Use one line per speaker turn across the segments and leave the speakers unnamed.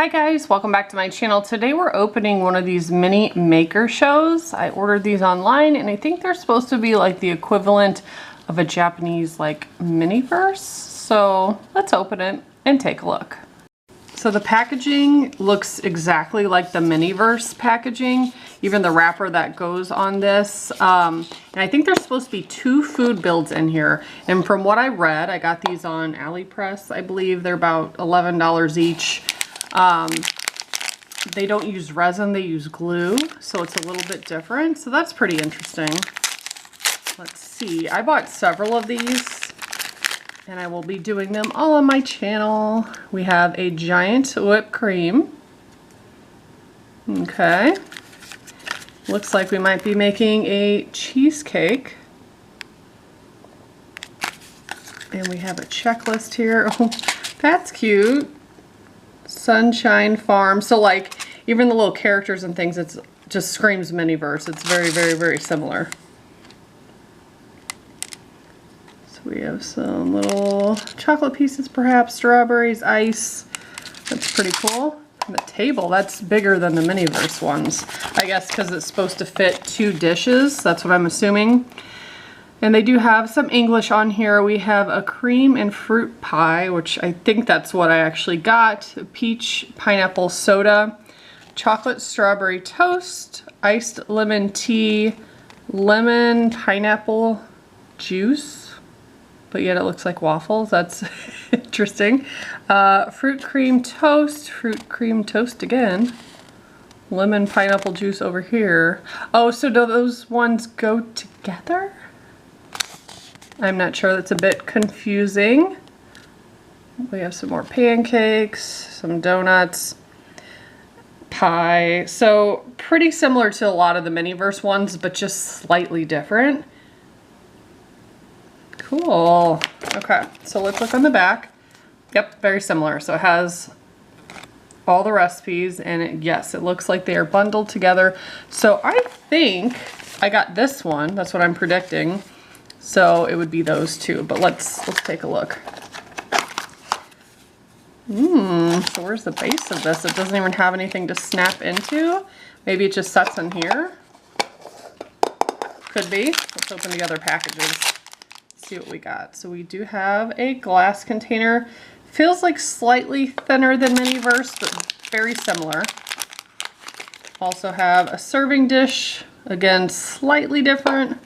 Hi guys, welcome back to my channel. Today we're opening one of these mini maker shows. I ordered these online and I think they're supposed to be like the equivalent of a Japanese like Miniverse. So let's open it and take a look. So the packaging looks exactly like the Miniverse packaging, even the wrapper that goes on this. And I think there's supposed to be 2 food builds in here. And from what I read, I got these on AliExpress, I believe. They're about $11 each. They don't use resin, they use glue, so it's a little bit different. So that's pretty interesting. Let's see, I bought several of these and I will be doing them all on my channel. We have a giant whipped cream. Okay. Looks like we might be making a cheesecake. And we have a checklist here. Oh, that's cute. Sunshine Farm. So like even the little characters and things, it's just screams Miniverse. It's very, very, very similar. So we have some little chocolate pieces, perhaps strawberries, ice. That's pretty cool. And the table, that's bigger than the Miniverse ones. I guess because it's supposed to fit 2 dishes. That's what I'm assuming. And they do have some English on here. We have a cream and fruit pie, which I think that's what I actually got. Peach pineapple soda, chocolate strawberry toast, iced lemon tea, lemon pineapple juice, but yet it looks like waffles. That's interesting. Fruit cream toast again. Lemon pineapple juice over here. Oh, so do those ones go together? I'm not sure, that's a bit confusing. We have some more pancakes, some donuts, pie. So pretty similar to a lot of the Miniverse ones, but just slightly different. Cool. Okay, so let's look on the back. Yep, very similar. So it has all the recipes and yes, it looks like they are bundled together. So I think I got this one, that's what I'm predicting. So it would be those 2, but let's take a look. So where's the base of this? It doesn't even have anything to snap into. Maybe it just sets in here. Could be. Let's open the other packages. See what we got. So we do have a glass container. Feels like slightly thinner than Miniverse, but very similar. Also have a serving dish. Again, slightly different.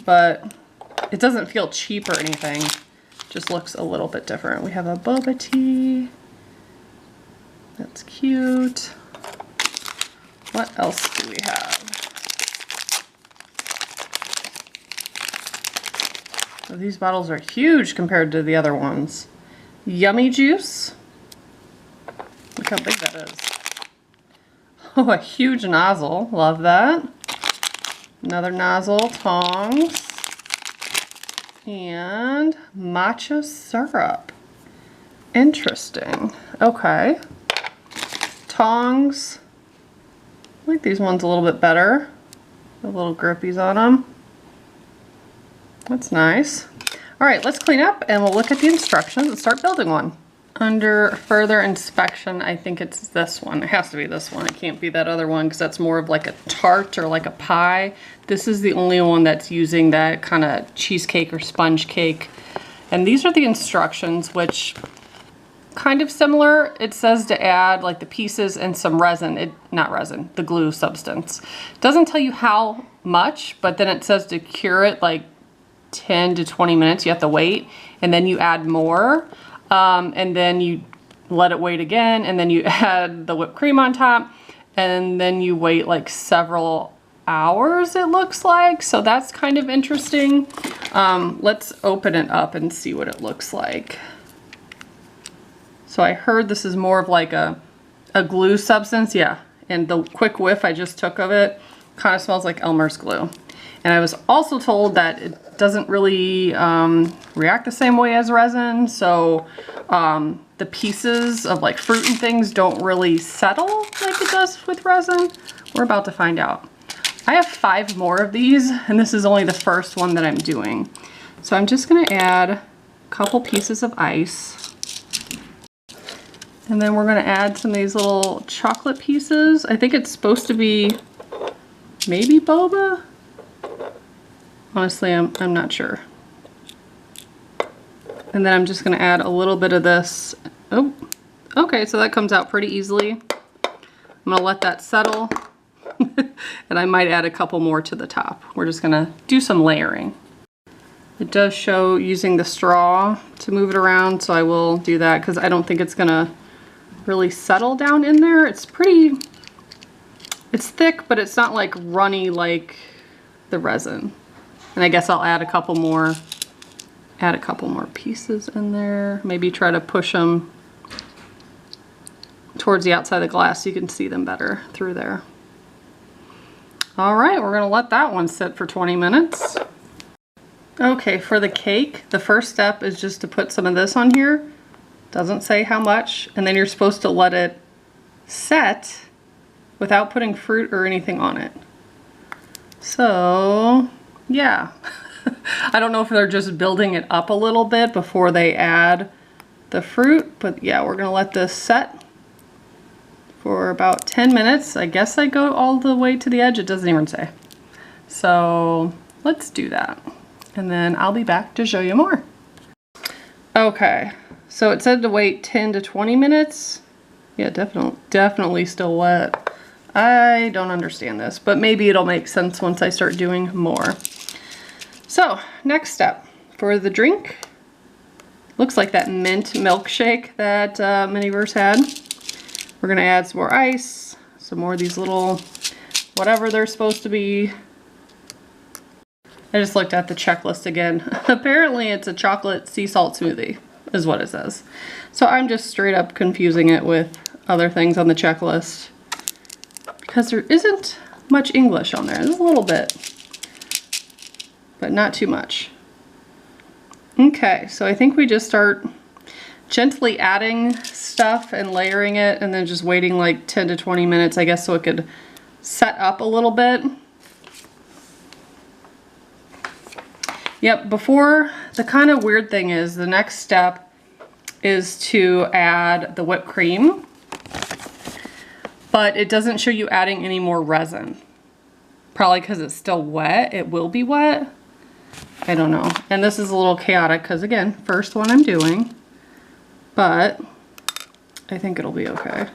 But it doesn't feel cheap or anything. Just looks a little bit different. We have a boba tea. That's cute. What else do we have? Oh, these bottles are huge compared to the other ones. Yummy juice. Look how big that is. Oh, a huge nozzle. Love that. Another nozzle, tongs, and matcha syrup. Interesting. Okay. Tongs. I like these ones a little bit better. The little grippies on them. That's nice. All right, let's clean up and we'll look at the instructions and start building one. Under further inspection, I think it's this one. It has to be this one. It can't be that other one because that's more of like a tart or like a pie. This is the only one that's using that kind of cheesecake or sponge cake. And these are the instructions, which kind of similar. It says to add like the pieces and some resin. Not resin, the glue substance. It doesn't tell you how much, but then it says to cure it like 10 to 20 minutes. You have to wait and then you add more. And then you let it wait again, and then you add the whipped cream on top, and then you wait like several hours, it looks like. So that's kind of interesting. Let's open it up and see what it looks like. So I heard this is more of like a glue substance, yeah. And the quick whiff I just took of it kind of smells like Elmer's glue. And I was also told that it doesn't really react the same way as resin. So the pieces of like fruit and things don't really settle like it does with resin. We're about to find out. I have 5 more of these and this is only the first one that I'm doing. So I'm just gonna add a couple pieces of ice. And then we're gonna add some of these little chocolate pieces. I think it's supposed to be maybe boba. Honestly, I'm not sure. And then I'm just gonna add a little bit of this. Oh, okay, so that comes out pretty easily. I'm gonna let that settle. And I might add a couple more to the top. We're just gonna do some layering. It does show using the straw to move it around, so I will do that because I don't think it's gonna really settle down in there. It's thick, but it's not like runny like the resin. And I guess I'll add a couple more pieces in there. Maybe try to push them towards the outside of the glass so you can see them better through there. All right, we're gonna let that one sit for 20 minutes. Okay, for the cake, the first step is just to put some of this on here. Doesn't say how much, and then you're supposed to let it set without putting fruit or anything on it. So, yeah. I don't know if they're just building it up a little bit before they add the fruit, but yeah, we're gonna let this set for about 10 minutes. I guess I go all the way to the edge, it doesn't even say. So let's do that. And then I'll be back to show you more. Okay, so it said to wait 10 to 20 minutes. Yeah, definitely still wet. I don't understand this, but maybe it'll make sense once I start doing more. So, next step for the drink. Looks like that mint milkshake that Miniverse had. We're gonna add some more ice, some more of these little, whatever they're supposed to be. I just looked at the checklist again. Apparently it's a chocolate sea salt smoothie, is what it says. So I'm just straight up confusing it with other things on the checklist because there isn't much English on there. There's a little bit, but not too much. Okay, so I think we just start gently adding stuff and layering it and then just waiting like 10 to 20 minutes, I guess, so it could set up a little bit. Yep, before, the kind of weird thing is the next step is to add the whipped cream, but it doesn't show you adding any more resin. Probably because it's still wet. It will be wet. I don't know. And this is a little chaotic because, again, first one I'm doing, but I think it'll be okay.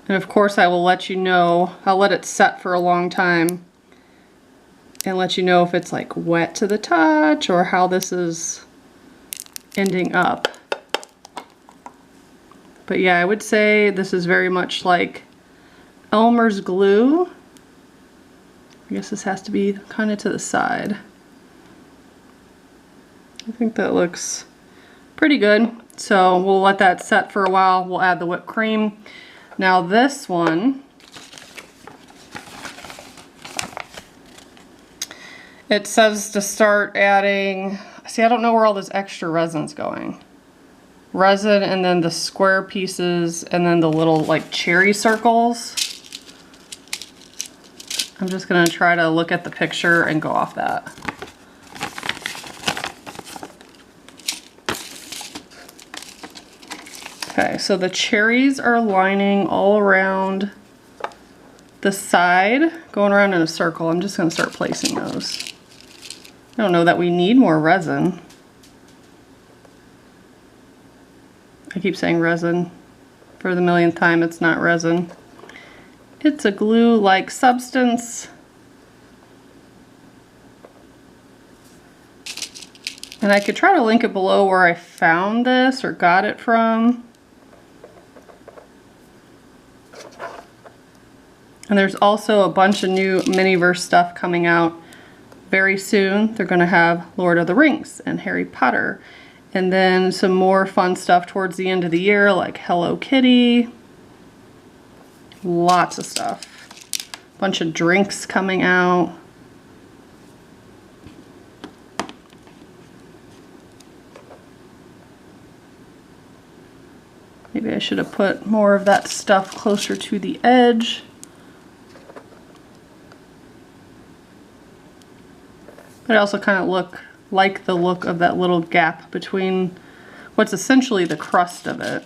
And of course I will let you know, I'll let it set for a long time and let you know if it's like wet to the touch or how this is ending up. But yeah, I would say this is very much like Elmer's glue. I guess this has to be kind of to the side. I think that looks pretty good. So we'll let that set for a while. We'll add the whipped cream. Now this one, it says to start adding, see, I don't know where all this extra resin's going. Resin and then the square pieces and then the little like cherry circles. I'm just gonna try to look at the picture and go off that. Okay, so the cherries are lining all around the side, going around in a circle. I'm just gonna start placing those. I don't know that we need more resin. I keep saying resin for the millionth time. It's not resin. It's a glue-like substance. And I could try to link it below where I found this or got it from. And there's also a bunch of new Miniverse stuff coming out very soon. They're gonna have Lord of the Rings and Harry Potter. And then some more fun stuff towards the end of the year, like Hello Kitty. Lots of stuff. Bunch of drinks coming out. Maybe I should have put more of that stuff closer to the edge. But I also kind of like the look of that little gap between what's essentially the crust of it.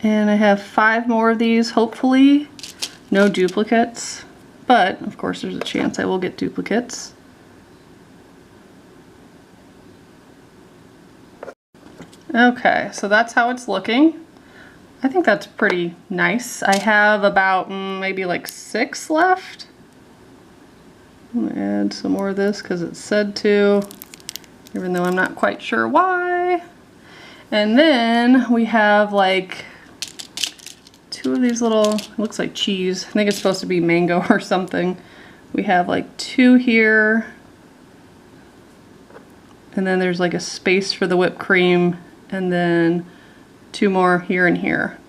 And I have 5 more of these, hopefully no duplicates, but of course there's a chance I will get duplicates. Okay, so that's how it's looking. I think that's pretty nice. I have about maybe like 6 left. I'm gonna add some more of this because it said to, even though I'm not quite sure why. And then we have like 2 of these little, it looks like cheese. I think it's supposed to be mango or something. We have like 2 here. And then there's like a space for the whipped cream. And then 2 more here and here.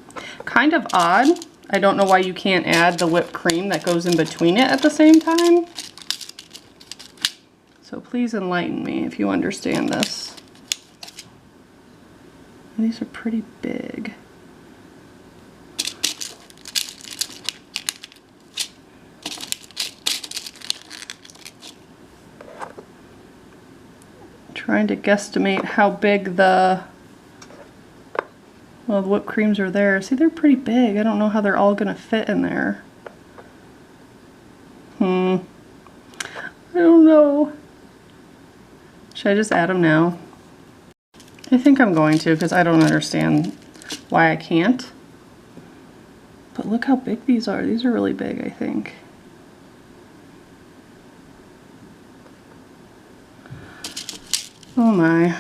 Kind of odd. I don't know why you can't add the whipped cream that goes in between it at the same time. So please enlighten me if you understand this. And these are pretty big. Trying to guesstimate how big the whipped creams are there. See, they're pretty big. I don't know how they're all gonna fit in there. I don't know. Should I just add them now? I think I'm going to because I don't understand why I can't. But look how big these are. These are really big, I think. Oh my.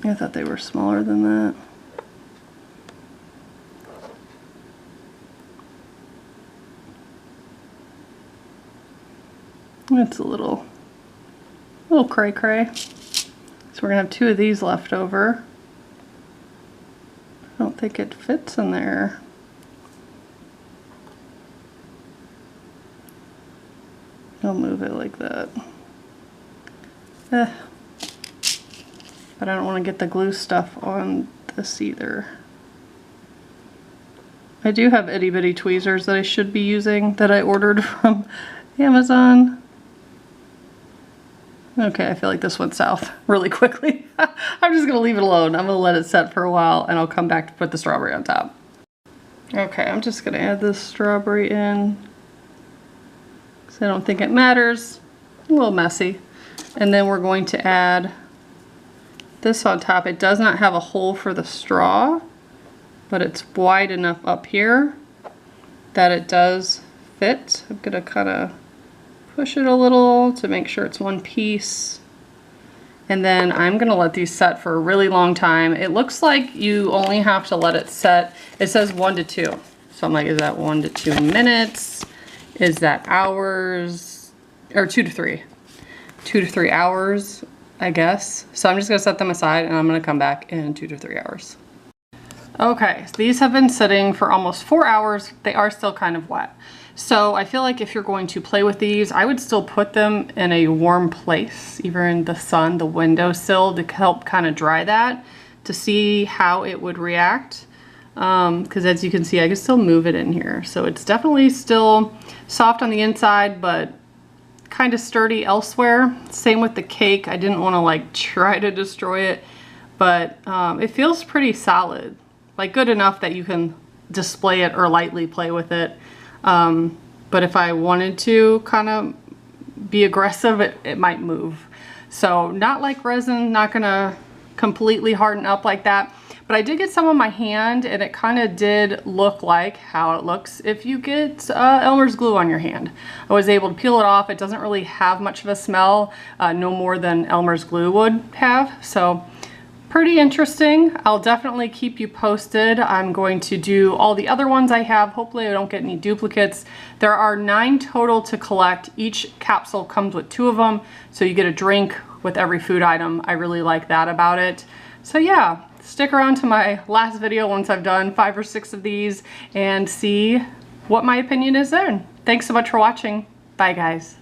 I thought they were smaller than that. It's a little cray cray. So we're gonna have 2 of these left over. I don't think it fits in there. I'll move it like that. But I don't want to get the glue stuff on this either. I do have itty bitty tweezers that I should be using that I ordered from Amazon. Okay, I feel like this went south really quickly. I'm just gonna leave it alone. I'm gonna let it set for a while and I'll come back to put the strawberry on top. Okay, I'm just gonna add this strawberry in because I don't think it matters. A little messy. And then we're going to add this on top. It does not have a hole for the straw, but it's wide enough up here that it does fit. I'm gonna kind of push it a little to make sure it's one piece. And then I'm gonna let these set for a really long time. It looks like you only have to let it set. It says 1 to 2. So I'm like, is that 1 to 2 minutes? Is that hours? Or 2 to 3. 2 to 3 hours, I guess. So I'm just gonna set them aside and I'm gonna come back in 2 to 3 hours. Okay, so these have been sitting for almost 4 hours. They are still kind of wet. So I feel like if you're going to play with these, I would still put them in a warm place, either in the sun, the windowsill, to help kind of dry that, to see how it would react. Because as you can see, I can still move it in here. So it's definitely still soft on the inside, but kind of sturdy elsewhere. Same with the cake. I didn't want to like try to destroy it, but it feels pretty solid. Like good enough that you can display it or lightly play with it. But if I wanted to kind of be aggressive, it might move. So not like resin, not gonna completely harden up like that. But I did get some on my hand and it kind of did look like how it looks if you get Elmer's glue on your hand. I was able to peel it off. It doesn't really have much of a smell, no more than Elmer's glue would have. So pretty interesting. I'll definitely keep you posted. I'm going to do all the other ones I have. Hopefully I don't get any duplicates. There are 9 total to collect. Each capsule comes with 2 of them. So you get a drink with every food item. I really like that about it. So yeah, stick around to my last video once I've done 5 or 6 of these and see what my opinion is then. Thanks so much for watching. Bye guys.